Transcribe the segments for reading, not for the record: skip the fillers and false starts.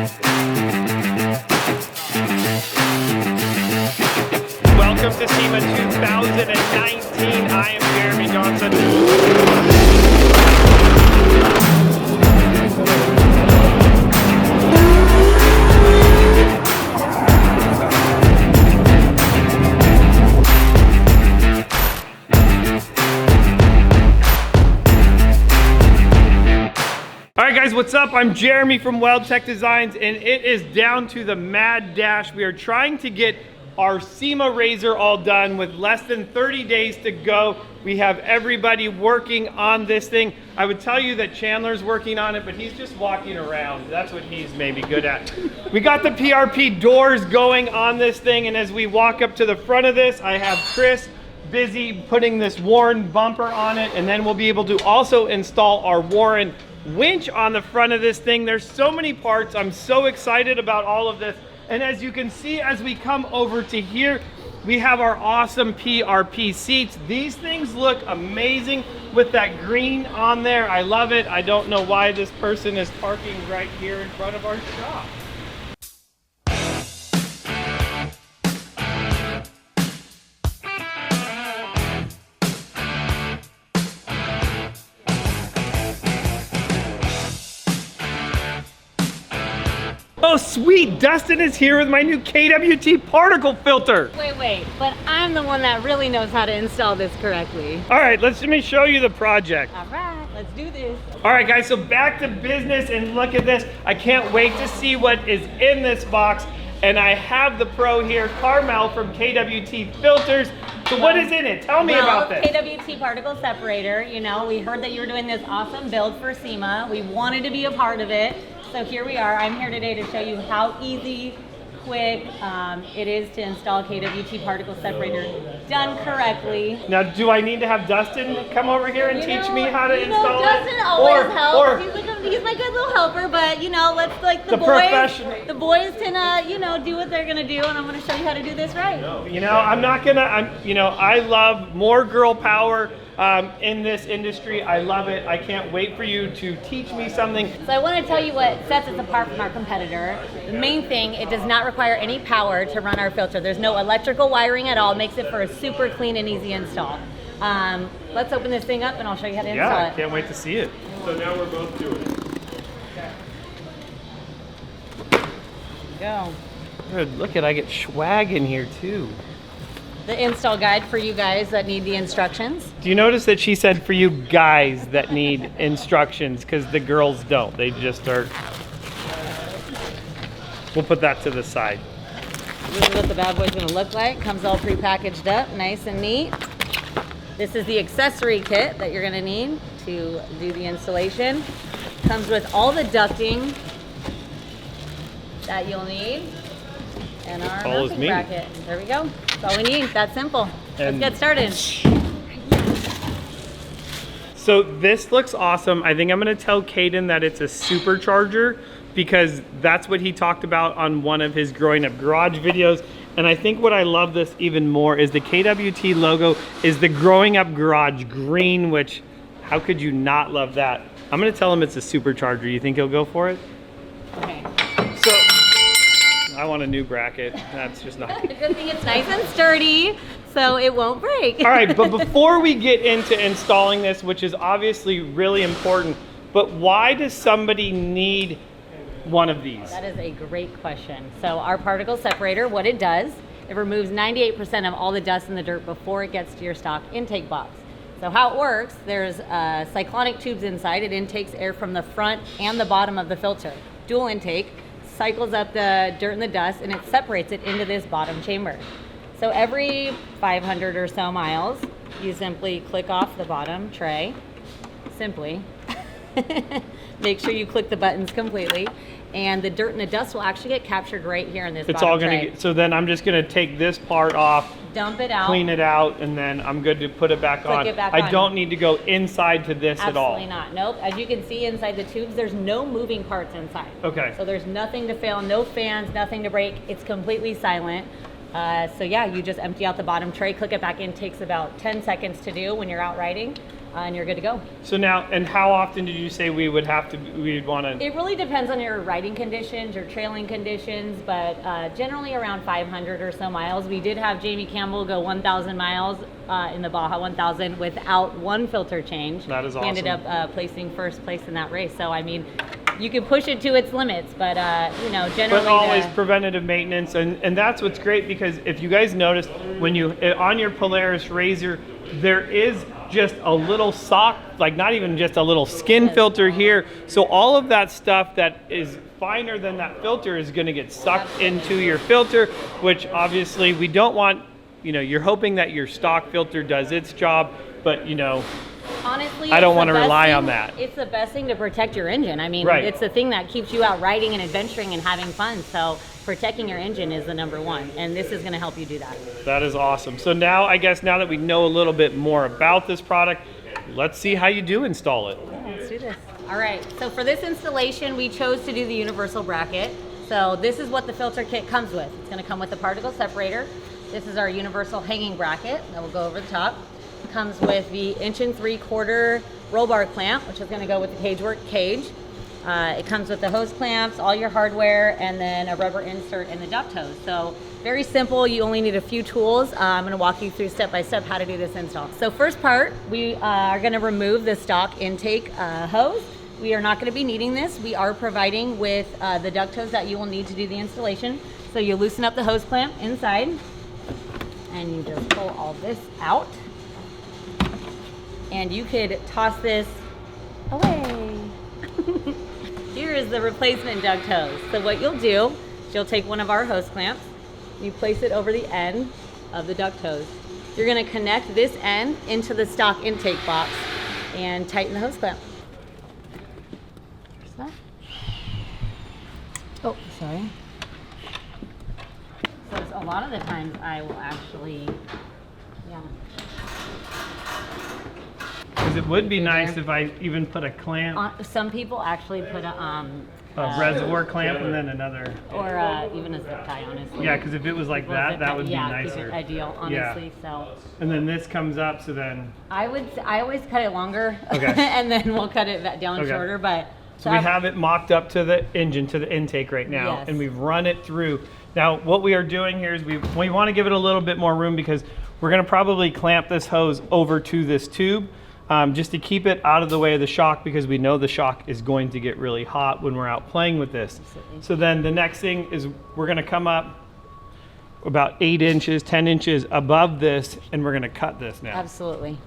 Welcome to SEMA 2019. I am Jeremy Johnson. Alright guys, what's up? I'm Jeremy from Weldtec Designs, and it is down to the mad dash. We are trying to get our SEMA RZR all done with less than 30 days to go. We have everybody working on this thing. I would tell you that Chandler's working on it, but he's just walking around. That's what he's maybe good at. We got the PRP doors going on this thing, and as we walk up to the front of this, I have Chris busy putting this Warren bumper on it, and then we'll be able to also install our Warren winch on the front of this thing. There's so many parts. I'm so excited about all of this. And as you can see, as we come over to here, we have our awesome PRP seats. These things look amazing with that green on there. I love it. I don't know why this person is parking right here in front of our shop. Oh sweet, Dustin is here with my new KWT Particle Filter. Wait, but I'm the one that really knows how to install this correctly. All right, let me show you the project. All right, let's do this. All right guys, so back to business, and look at this. I can't wait to see what is in this box. And I have the pro here, Carmel from KWT Filters. So what is in it? Tell me about this. KWT Particle Separator. You know, we heard that you were doing this awesome build for SEMA. We wanted to be a part of it. So here we are. I'm here today to show you how easy, quick it is to install KWT Particle Separator done correctly. Now, do I need to have Dustin come over here and teach me how to install it? Dustin always helps. He's my good little helper, but you know, let's the boys can do what they're gonna do, and I'm gonna show you how to do this right. You know, I love more girl power in this industry. I love it. I can't wait for you to teach me something. So I want to tell you what sets us apart from our competitor. The main thing, it does not require any power to run our filter. There's no electrical wiring at all. It makes it for a super clean and easy install. Let's open this thing up and I'll show you how to install it. Yeah, I can't wait to see it. So now we're both doing it. Go. Good, look at, I get swag in here too. The install guide for you guys that need the instructions. Do you notice that she said for you guys that need instructions, because the girls don't. They just are. We'll put that to the side. This is what the bad boy's gonna look like. Comes all pre-packaged up, nice and neat. This is the accessory kit that you're gonna need to do the installation. Comes with all the ducting that you'll need. And our mounting bracket. There we go. That's all we need. That's simple. Let's get started. So this looks awesome. I think I'm going to tell Caden that it's a supercharger, because that's what he talked about on one of his growing up garage videos. And I think what I love this even more is the KWT logo is the growing up garage green, which how could you not love that? I'm going to tell him it's a supercharger. You think he'll go for it? Okay. I want a new bracket. That's just not. Good thing it's nice and sturdy, so it won't break. All right, but before we get into installing this, which is obviously really important, but why does somebody need one of these? That is a great question. So our particle separator, what it does, it removes 98% of all the dust and the dirt before it gets to your stock intake box. So how it works, there's cyclonic tubes inside. It intakes air from the front and the bottom of the filter. Dual intake. Cycles up the dirt and the dust, and it separates it into this bottom chamber. So every 500 or so miles, you simply click off the bottom tray. Simply. Make sure you click the buttons completely, and the dirt and the dust will actually get captured right here in this bottom tray. It's all gonna get, so then I'm just gonna take this part off, dump it out, clean it out, and then I'm good to put it back on. I don't need to go inside to this at all. Absolutely not. Nope. As you can see inside the tubes, there's no moving parts inside. Okay. So there's nothing to fail, no fans, nothing to break. It's completely silent. So yeah, you just empty out the bottom tray, click it back in. Takes about 10 seconds to do when you're out riding. and you're good to go. So now, and how often did you say we'd want to? It really depends on your riding conditions, your trailing conditions, but generally around 500 or so miles. We did have Jamie Campbell go 1,000 miles in the Baja 1000 without one filter change. That is awesome. He ended up placing first place in that race. So, I mean, you can push it to its limits, but you know, generally. But always preventative maintenance, and that's what's great, because if you guys noticed, when you on your Polaris RZR, there is just a little sock, like not even just a little skin filter here. So all of that stuff that is finer than that filter is going to get sucked into your filter, which obviously we don't want. You know, you're hoping that your stock filter does its job, but you know, honestly, I don't want to rely on that. It's the best thing to protect your engine. I mean, right. It's the thing that keeps you out riding and adventuring and having fun. So protecting your engine is the number one, and this is going to help you do that. That is awesome. So now, I guess now that we know a little bit more about this product, let's see how you do install it. Yeah, let's do this. All right, so for this installation, we chose to do the universal bracket. So this is what the filter kit comes with. It's going to come with the particle separator. This is our universal hanging bracket that will go over the top. It comes with the 1 3/4 roll bar clamp, which is going to go with the cagework cage. It comes with the hose clamps, all your hardware, and then a rubber insert and the duct hose. So very simple. You only need a few tools. I'm going to walk you through step by step how to do this install. So first part, we are going to remove the stock intake hose. We are not going to be needing this. We are providing with the duct hose that you will need to do the installation. So you loosen up the hose clamp inside, and you just pull all this out. And you could toss this away. Here is the replacement duct hose. So what you'll do is you'll take one of our hose clamps, you place it over the end of the duct hose. You're going to connect this end into the stock intake box and tighten the hose clamp. There's that. Oh, sorry. So a lot of the times I will actually, Because it would be nice if I even put a clamp, some people actually put a reservoir clamp, and then another. Or even a zip tie, honestly. Yeah, because if it was like that, that would be nicer. Yeah, ideal, honestly. So. And then this comes up, so then. I always cut it longer, okay. And then we'll cut it down shorter. But so we have it mocked up to the engine, to the intake right now, yes. And we've run it through. Now, what we are doing here is we want to give it a little bit more room, because we're going to probably clamp this hose over to this tube. Just to keep it out of the way of the shock, because we know the shock is going to get really hot when we're out playing with this. Absolutely. So then the next thing is we're going to come up about 8 inches, 10 inches above this, and we're going to cut this now. Absolutely.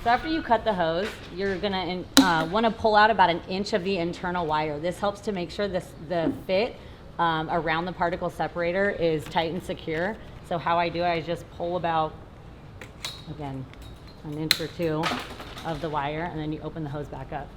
So after you cut the hose, you're going to want to pull out about 1 inch of the internal wire. This helps to make sure the fit around the particle separator is tight and secure. So how I do it, I just pull about, again, 1 inch or 2 of the wire, and then you open the hose back up.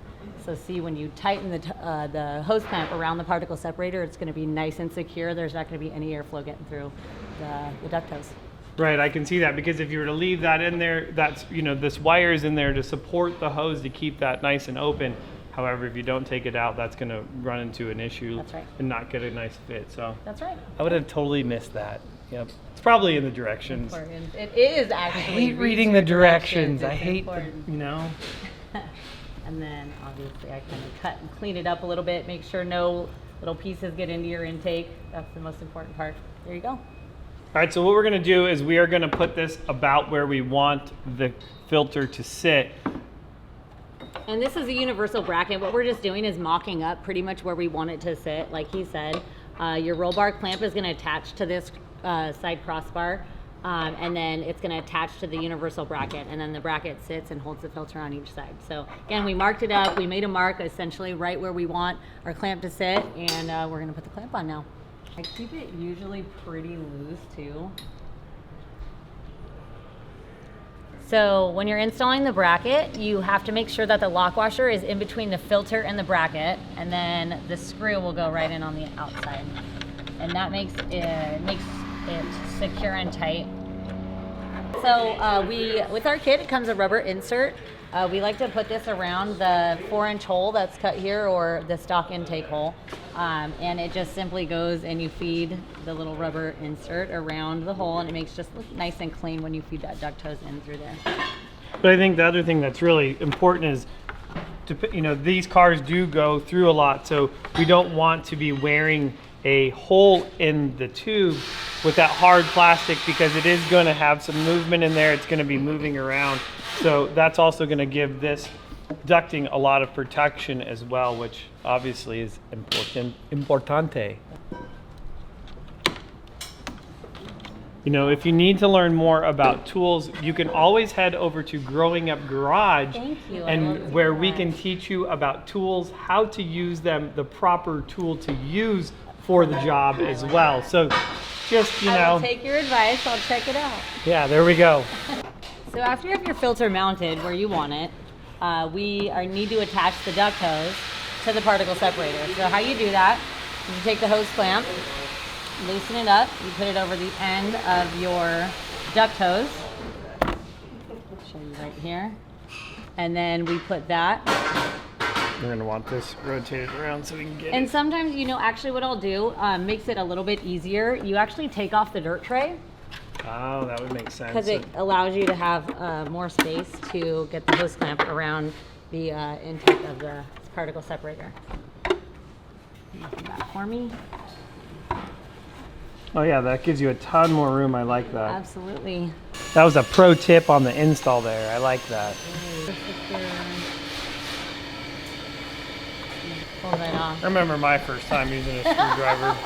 So see, when you tighten the hose clamp around the particle separator, it's going to be nice and secure. There's not going to be any airflow getting through the duct hose. Right, I can see that, because if you were to leave that in there, that's, you know, this wire is in there to support the hose to keep that nice and open. However, if you don't take it out, that's going to run into an issue. That's right. And not get a nice fit. So that's right. I would have totally missed that. Yep. It's probably in the directions. Important. It is actually. I hate reading the directions. I hate, important. you know. And then obviously I kind of cut and clean it up a little bit, make sure no little pieces get into your intake. That's the most important part. There you go. All right, so what we're going to do is we are going to put this about where we want the filter to sit. And this is a universal bracket. What we're just doing is mocking up pretty much where we want it to sit, like he said. Your roll bar clamp is going to attach to this side crossbar, and then it's going to attach to the universal bracket, and then the bracket sits and holds the filter on each side. So again, we marked it up. We made a mark essentially right where we want our clamp to sit, and we're going to put the clamp on now. I keep it usually pretty loose too. So when you're installing the bracket, you have to make sure that the lock washer is in between the filter and the bracket, and then the screw will go right in on the outside. And that makes it secure and tight. So with our kit, it comes a rubber insert. We like to put this around the 4-inch hole that's cut here, or the stock intake hole. And it just simply goes and you feed the little rubber insert around the hole, and it makes just look nice and clean when you feed that duct hose in through there. But I think the other thing that's really important is, these cars do go through a lot, so we don't want to be wearing a hole in the tube with that hard plastic, because it is going to have some movement in there. It's going to be moving around. So that's also going to give this ducting a lot of protection as well, which obviously is importante. If you need to learn more about tools, you can always head over to Growing Up Garage, and where we can teach you about tools, how to use them, the proper tool to use for the job as well. So just, I will take your advice. I'll check it out. Yeah, there we go. So after you have your filter mounted where you want it, we need to attach the duct hose to the particle separator. So how you do that is you take the hose clamp, loosen it up, you put it over the end of your duct hose. I'll show you right here. And then we put that. We're going to want this rotated around so we can get And it. sometimes, actually what I'll do makes it a little bit easier. You actually take off the dirt tray. Oh, that would make sense. Because it allows you to have more space to get the hose clamp around the intake of the particle separator. Come back for me. Oh yeah, that gives you a ton more room. I like that. Absolutely. That was a pro tip on the install there. I like that. Pull that off. I remember my first time using a screwdriver.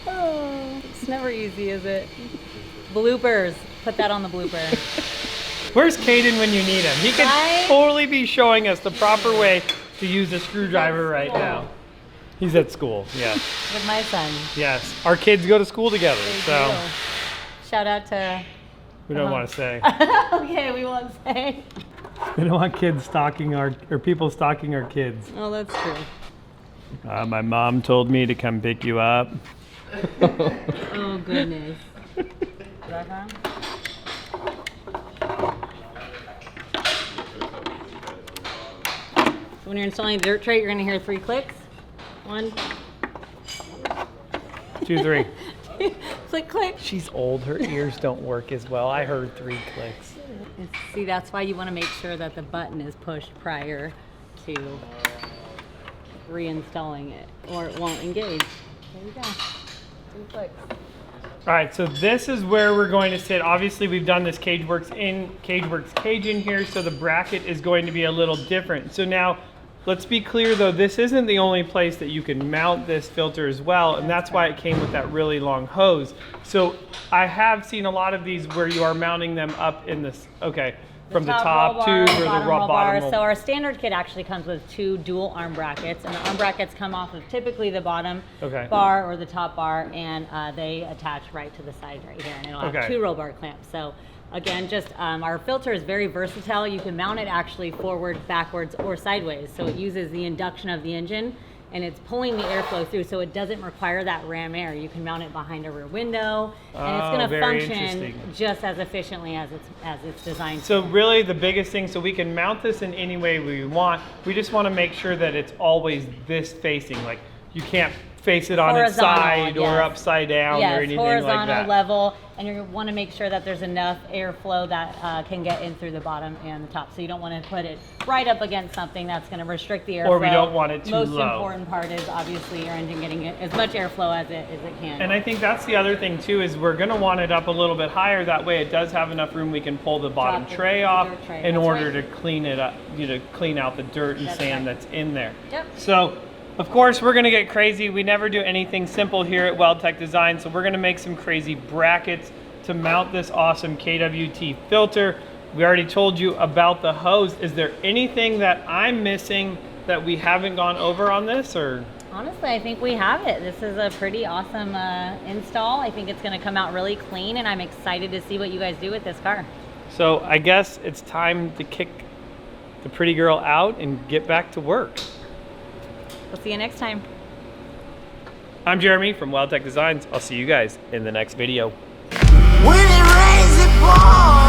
Oh, it's never easy, is it? Bloopers. Put that on the blooper. Where's Caden when you need him? He could totally be showing us the proper way to use a screwdriver right now. He's at school, yeah. With my son. Yes, our kids go to school together, so. Shout out to... We don't want to say. Okay, we won't say. We don't want kids stalking or people stalking our kids. Oh, that's true. My mom told me to come pick you up. Oh, goodness. Back on? So when you're installing the dirt tray, you're going to hear 3 clicks. 1, 2, 3. Click, click. She's old. Her ears don't work as well. I heard 3 clicks. See, that's why you want to make sure that the button is pushed prior to reinstalling it, or it won't engage. There you go. 2 clicks. All right, so this is where we're going to sit. Obviously, we've done this CageWorks cage in here, so the bracket is going to be a little different. So now, let's be clear though, this isn't the only place that you can mount this filter as well, and that's why it came with that really long hose. So I have seen a lot of these where you are mounting them up in this, from the top tube or the bottom roll bar. So our standard kit actually comes with 2 dual arm brackets, and the arm brackets come off of typically the bottom bar or the top bar, and they attach right to the side right here, and it'll have 2 roll bar clamps. So again, just our filter is very versatile. You can mount it actually forward, backwards, or sideways. So it uses the induction of the engine, and it's pulling the airflow through, so it doesn't require that ram air. You can mount it behind a rear window, and it's going to function just as efficiently as it's designed. So really the biggest thing, so we can mount this in any way we want. We just want to make sure that it's always this facing. Like you can't face it on its side or upside down or anything like that. Horizontal level, and you want to make sure that there's enough airflow that can get in through the bottom and the top. So you don't want to put it right up against something that's going to restrict the airflow. Or we don't want it too low. Most important part is obviously your engine getting as much airflow as it can. And I think that's the other thing too, is we're going to want it up a little bit higher. That way it does have enough room we can pull the bottom tray off in order to clean it up, clean out the dirt and sand that's in there. Yep. So of course, we're gonna get crazy. We never do anything simple here at Weldtec Designs, so we're gonna make some crazy brackets to mount this awesome KWT filter. We already told you about the hose. Is there anything that I'm missing that we haven't gone over on this, or? Honestly, I think we have it. This is a pretty awesome install. I think it's gonna come out really clean, and I'm excited to see what you guys do with this car. So I guess it's time to kick the pretty girl out and get back to work. We'll see you next time. I'm Jeremy from Weldtec Designs. I'll see you guys in the next video. When it wall.